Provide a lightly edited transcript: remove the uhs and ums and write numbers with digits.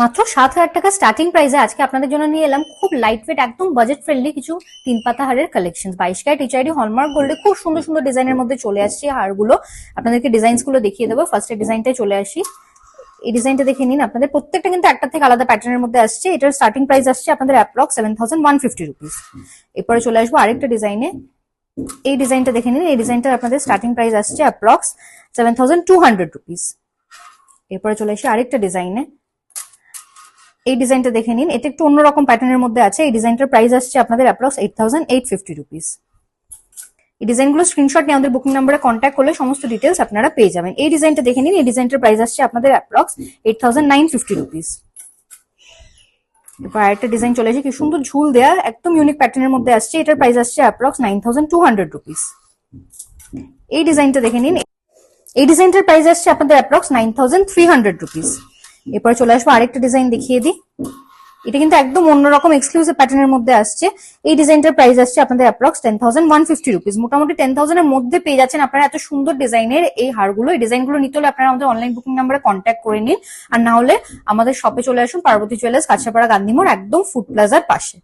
মাত্র 7,000 টাকা স্টার্টিং প্রাইসে আজকে আপনাদের জন্য নিয়ে এলাম খুব লাইট ওয়েট একদম বাজেট ফ্রেন্ডলি কিছু 3 পাতা হারের কালেকশন। 22 ক্যারেট এইচআইডি হলমার্ক গোল্ডে খুব সুন্দর সুন্দর ডিজাইনের মধ্যে চলে আসছে হারগুলো। আপনাদেরকে ডিজাইনস গুলো দেখিয়ে দেবো। ফার্স্টে ডিজাইনটাই চলে আসি। এই ডিজাইনটা দেখে নিন। আপনাদের প্রত্যেকটা কিন্তু একটা থেকে আলাদা প্যাটার্নের মধ্যে আসছে। এটার স্টার্টিং প্রাইস আসছে আপনাদের অ্যাপ্রক্স 7,150 রুপিস। এরপরে চলে আসবো আরেকটা ডিজাইনে। এই ডিজাইনটা দেখে নিন। এই ডিজাইনটা আপনাদের স্টার্টিং প্রাইস আসছে অ্যাপ্রক্স 7,200 রুপিস। এরপরে চলে আসি আরেকটা ডিজাইনে। এই ডিজাইনটা দেখে নিন। এটা একটু অন্যরকম প্যাটার্নের মধ্যে আছে। এই ডিজাইনটার প্রাইস আসছে আপনাদের অ্যাপ্রক্স 8,850 রুপিস। এই ডিজাইনগুলো স্ক্রিনশট নিয়ে আমাদের বুকিং নাম্বারে কন্ট্যাক্ট করলে সমস্ত ডিটেলস আপনারা পেয়ে যাবেন। এই ডিজাইনটা দেখে নিন। এই ডিজাইনটার প্রাইস আসছে আপনাদের অ্যাপ্রক্স 8,950 রুপিস। এরপর আরেকটা ডিজাইন চলে আসে, কি সুন্দর ঝুল দেয়া একদম ইউনিক প্যাটার্নের মধ্যে আসছে। এটার প্রাইস আসছে অ্যাপ্রক্স 9,200 রুপিস। এই ডিজাইনটা দেখে নিন। এই ডিজাইনটার প্রাইস আসছে আপনাদের অ্যাপ্রক্স 9,300 রুপিস। এরপরে চলে আসবো আরেকটা ডিজাইন দেখিয়ে দিই। এটা কিন্তু একদম অন্যরকম এক্সক্লুসিভ প্যাটার্নের মধ্যে আসছে। এই ডিজাইনটার প্রাইস আসছে আপনাদের অ্যাপ্রক্স 10,150 রুপিস। মোটামুটি 10,000 এর মধ্যে পেয়ে যাচ্ছেন আপনারা এত সুন্দর ডিজাইনের এই হারগুলো। এই ডিজাইনগুলো নিতে হলে আপনারা আমাদের অনলাইন বুকিং নাম্বারে কন্ট্যাক্ট করে নিন, আর না হলে আমাদের শপে চলে আসুন, পার্বতী জুয়েলার্স, কাঁচরাপাড়া, গান্ধী মোড়, একদম ফুড প্লাজার পাশে।